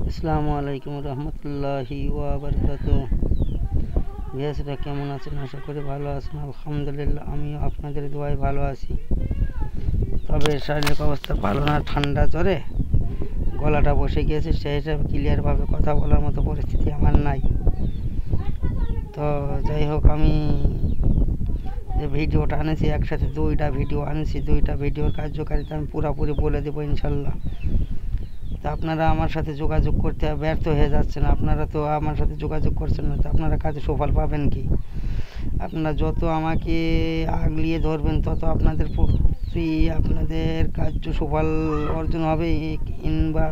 আসসালামু আলাইকুম রহমতুল্লাহি ওয়া বারাকাতুহু। ভিউয়ার্সরা কেমন আছেন? আশা করি ভালো আছেন। আলহামদুলিল্লাহ আমিও আপনাদের দোয়ায় ভালো আছি। তবে শারীরিক অবস্থা ভালো না, ঠান্ডা জ্বরে গলাটা বসে গিয়েছে, সেই হিসাবে ক্লিয়ারভাবে কথা বলার মতো পরিস্থিতি আমার নাই। তো যাই হোক, আমি যে ভিডিওটা আনেছি, একসাথে দুইটা ভিডিও আনেছি, দুইটা ভিডিওর কার্যকারিতা আমি পুরোপুরি বলে দেবো ইনশাল্লাহ। তা আপনারা আমার সাথে যোগাযোগ করতে ব্যর্থ হয়ে যাচ্ছেন। আপনারা তো আমার সাথে যোগাযোগ করছেন না, তো আপনারা কাজে সফল পাবেন কি? আপনারা যত আমাকে আগলিয়ে ধরবেন তত আপনাদের প্রতি আপনাদের কার্য সফল অর্জন হবে, কিংবা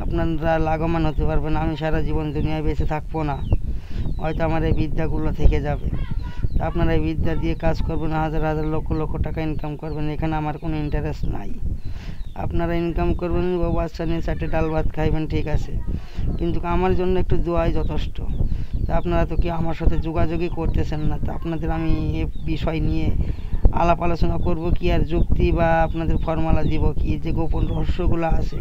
আপনারা লাভবান হতে পারবেন। আমি সারা জীবন দুনিয়ায় বেঁচে থাকবো না, হয়তো আমার এই বিদ্যাগুলো থেকে যাবে। তা আপনারা এই বিদ্যা দিয়ে কাজ করবেন, হাজার হাজার লক্ষ লক্ষ টাকা ইনকাম করবেন, এখানে আমার কোনো ইন্টারেস্ট নাই। আপনারা ইনকাম করবেন, বাচ্চা নিয়ে চারটে ডাল ভাত খাইবেন, ঠিক আছে, কিন্তু আমার জন্য একটু দোয়াই যথেষ্ট। তা আপনারা তো কি আমার সাথে যোগাযোগই করতেছেন না। তা আপনাদের আমি এ বিষয় নিয়ে আলাপ আলোচনা করব কি, আর যুক্তি বা আপনাদের ফর্মুলা দিব কি? যে গোপন রহস্যগুলো আছে,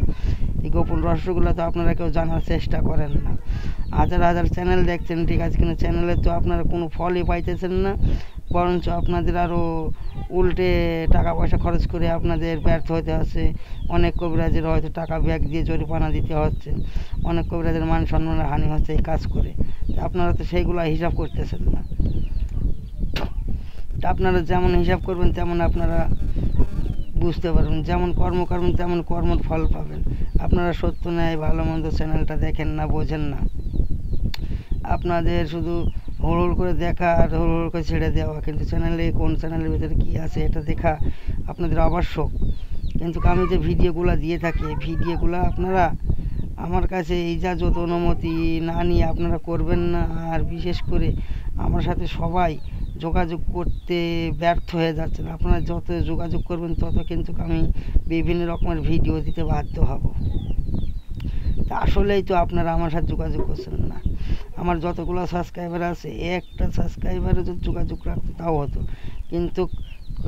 এই গোপন রহস্যগুলো তো আপনারা কেউ জানার চেষ্টা করেন না। হাজার হাজার চ্যানেল দেখছেন, ঠিক আছে, কিন্তু চ্যানেলে তো আপনারা কোনো ফলই পাইতেছেন না, বরঞ্চ আপনাদের আরও উল্টে টাকা পয়সা খরচ করে আপনাদের ব্যর্থ হতে হচ্ছে। অনেক কবিরাজের হয়তো টাকা ব্যাগ দিয়ে জরিমানা দিতে হচ্ছে, অনেক কবিরাজের মান সম্মানের হানি হচ্ছে এই কাজ করে। আপনারা তো সেইগুলো হিসাব করতেছেন না। তা আপনারা যেমন হিসাব করবেন তেমন আপনারা বুঝতে পারবেন, যেমন কর্ম করবেন তেমন কর্মর ফল পাবেন। আপনারা সত্য ন্যায় ভালো মন্দ চ্যানেলটা দেখেন না, বোঝেন না। আপনাদের শুধু হুড় হুড় করে দেখা আর হুড় হুড় করে ছেড়ে দেওয়া, কিন্তু চ্যানেলে কোন চ্যানেলের ভিতরে কী আছে এটা দেখা আপনাদের আবশ্যক। কিন্তু আমি যে ভিডিওগুলো দিয়ে থাকি, এই ভিডিওগুলো আপনারা আমার কাছে ইজাজত অনুমতি না নিয়ে আপনারা করবেন না। আর বিশেষ করে আমার সাথে সবাই যোগাযোগ করতে ব্যর্থ হয়ে যাচ্ছেন। আপনারা যত যোগাযোগ করবেন তত কিন্তু আমি বিভিন্ন রকমের ভিডিও দিতে বাধ্য হব। তা আসলেই তো আপনারা আমার সাথে যোগাযোগ করছেন না। আমার যতগুলো সাবস্ক্রাইবার আছে, একটা সাবস্ক্রাইবারে যদি যোগাযোগ রাখতো তাও হতো, কিন্তু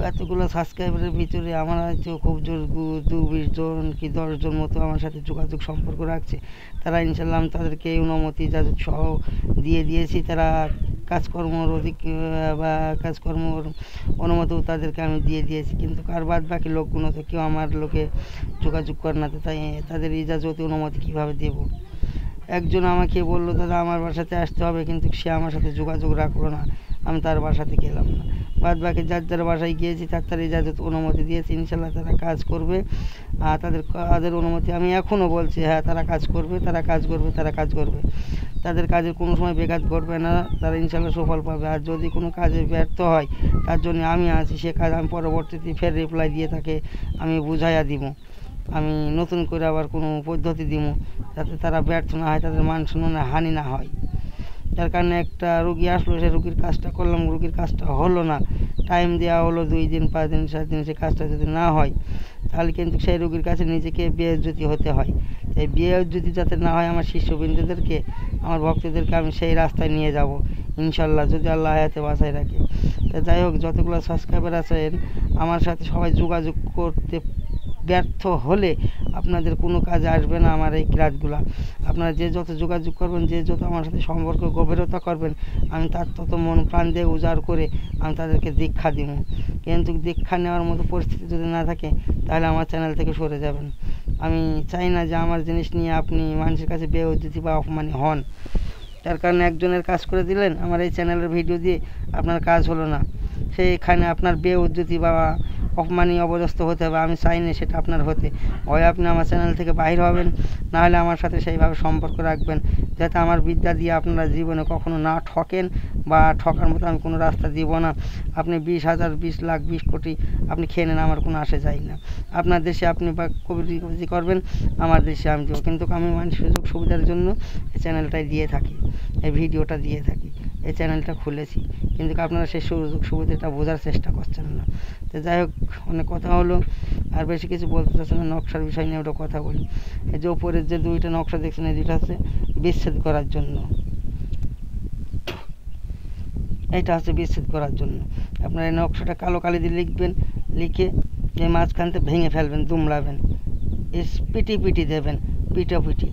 এতগুলো সাবস্ক্রাইবারের ভিতরে আমার হয়তো খুব জোর ২-২০ জন কি ১০ জন মতো আমার সাথে যোগাযোগ সম্পর্ক রাখছে। তারা ইনশাল্লাহ আমি তাদেরকে অনুমতি ইজাজত সহ দিয়ে দিয়েছি। তারা কাজকর্মর বা কাজকর্মর অনুমতিও তাদেরকে আমি দিয়ে দিয়েছি, কিন্তু কার বাদ বাকি লোকগুলো তো কেউ আমার লোকে যোগাযোগ করে না। তো তাই তাদের ইজাজত অনুমতি কীভাবে দেব? একজন আমাকে বললো, দাদা আমার বাসাতে আসতে হবে, কিন্তু সে আমার সাথে যোগাযোগ রাখলো না, আমি তার বাসাতে গেলাম না। বাদ বাকি যার যার বাসায় গিয়েছি তার ইজাজত অনুমতি দিয়েছি, ইনশাল্লাহ তারা কাজ করবে। আর তাদের কাজের অনুমতি আমি এখনও বলছি, হ্যাঁ তারা কাজ করবে, তারা কাজ করবে, তারা কাজ করবে। তাদের কাজের কোনো সময় বেঘাত ঘটবে না, তারা ইনশাল্লাহ সফল পাবে। আর যদি কোনো কাজে ব্যর্থ হয় তার জন্য আমি আছি, সে কাজ আমি পরবর্তীতে ফের রিপ্লাই দিয়ে তাকে আমি বুঝাইয়া দিব। আমি নতুন করে আবার কোনো পদ্ধতি দিব যাতে তারা ব্যর্থ না হয়, তাদের মান সম্মানের হানি না হয়। যার কারণে একটা রুগী আসলো, সে রুগীর কাজটা করলাম, রুগীর কাজটা হলো না, টাইম দেওয়া হলো ২ দিন ৫ দিন ৭ দিন, সে কাজটা যদি না হয় তাহলে কিন্তু সেই রুগীর কাছে নিজেকে বেইজ্জতি হতে হয়। তাই বেইজ্জতি যাতে না হয়, আমার শিষ্যবৃন্দদেরকে, আমার ভক্তদেরকে আমি সেই রাস্তায় নিয়ে যাব ইনশাল্লাহ, যদি আল্লাহ হায়াতে বাঁচায় রাখে। তা যাই হোক, যতগুলো সাবস্ক্রাইবার আছেন আমার সাথে সবাই যোগাযোগ করতে ব্যর্থ হলে আপনাদের কোনো কাজে আসবে না আমার এই কাজগুলা। আপনারা যে যত যোগাযোগ করবেন, যে যত আমার সাথে সম্পর্ক গভীরতা করবেন, আমি তার তত মন প্রাণ দিয়ে উজাড় করে আমি তাদেরকে দীক্ষা দিব। কিন্তু দীক্ষা নেওয়ার মতো পরিস্থিতি যদি না থাকে তাহলে আমার চ্যানেল থেকে সরে যাবেন। আমি চাই না যে আমার জিনিস নিয়ে আপনি মানুষের কাছে বেইজ্জতি বা অপমানী হন। তার কারণে একজনের কাজ করে দিলেন, আমার এই চ্যানেলের ভিডিও দিয়ে আপনার কাজ হলো না, সেইখানে আপনার বেইজ্জতি বা অপমানী অপদস্থ হতে হবে। আমি চাই না সেটা আপনার হতে। হয় আপনি আমার চ্যানেল থেকে বাইর হবেন, না হলে আমার সাথে সেইভাবে সম্পর্ক রাখবেন যাতে আমার বিদ্যা দিয়ে আপনারা জীবনে কখনো না ঠকেন, বা ঠকার মতো আমি কোনো রাস্তা দিব না। আপনি ২০,০০০, ২০ লাখ, ২০ কোটি আপনি খেয়ে নেন, আমার কোনো আসে যায় না। আপনার দেশে আপনি বা কবিরাজি করবেন, আমার দেশে আমি দেবো, কিন্তু আমি মানুষের সুযোগ সুবিধার জন্য এই চ্যানেলটাই দিয়ে থাকি, এই ভিডিওটা দিয়ে থাকি, এই চ্যানেলটা খুলেছি, কিন্তু আপনারা সেই সুযোগ সুবিধাটা বোঝার চেষ্টা করছেন না। তো যাই হোক, অনেক কথা হলো, আর বেশি কিছু বলতে চাচ্ছি না। নকশার বিষয় নিয়ে ওটা কথা বলি। এই যে ওপরের যে ২টা নকশা দেখছেন, এই ২টা হচ্ছে বিচ্ছেদ করার জন্য, এইটা হচ্ছে বিচ্ছেদ করার জন্য। আপনার এই নকশাটা কালো কালি দিয়ে লিখবেন, লিখে এই মাঝখানতে ভেঙে ফেলবেন, দুমড়াবেন, পিটি পিটি দেবেন, পিটাপিটি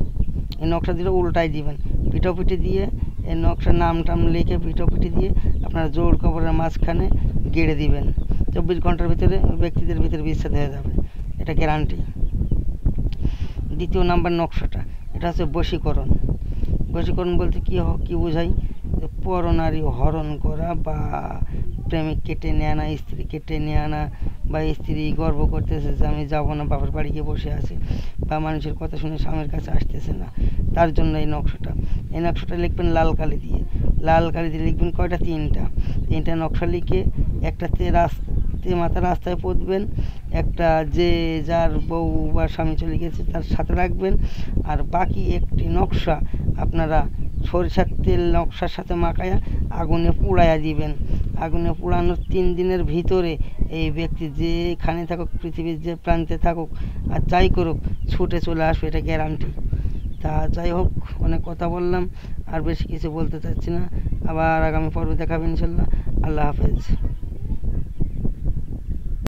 এই নকশা দিলে উল্টাই দিবেন, পিঠোপিঠি দিয়ে এই নকশার নাম টাম লিখে পিঠোপিঠি দিয়ে আপনারা জোর কবরের মাঝখানে গেড়ে দিবেন। 24 ঘন্টার ভিতরে ওই ব্যক্তিদের ভিতরে বিচ্ছেদ হয়ে যাবে, এটা গ্যারান্টি। দ্বিতীয় নাম্বার নকশাটা, এটা হচ্ছে বশীকরণ। বশীকরণ বলতে কী বোঝায়? যে পরনারী হরণ করা বা প্রেমিককে টেনে আনা, স্ত্রীকে টেনে আনা, বা স্ত্রী গর্ব করতেছে যে আমি যাবো না, বাবার বাড়ি গিয়ে বসে আছে, বা মানুষের কথা শুনে স্বামীর কাছে আসতেছে না, তার জন্য এই নকশাটা। এই নকশাটা লিখবেন লাল কালি দিয়ে। লাল কালি দিয়ে লিখবেন কয়টা? তিনটা নকশা লিখে একটাতে মাথা রাস্তায় পুঁতবেন, একটা যে যার বউ বা স্বামী চলে গেছে তার সাথে রাখবেন, আর বাকি একটি নকশা আপনারা সরিষার তেল নকশার সাথে মাখায়া আগুনে পুড়াইয়া দিবেন। আগুনে পুড়ানোর 3 দিনের ভিতরে এই ব্যক্তি যেখানে থাকুক, পৃথিবীর যে প্রান্তে থাকুক আর যাই করুক, ছুটে চলে আসবে, এটা গ্যারান্টি। তা যাই হোক, অনেক কথা বললাম, আর বেশি কিছু বলতে চাচ্ছি না। আবার আগামী পর্বে দেখাবেন ইনশাল্লাহ। আল্লাহ হাফেজ।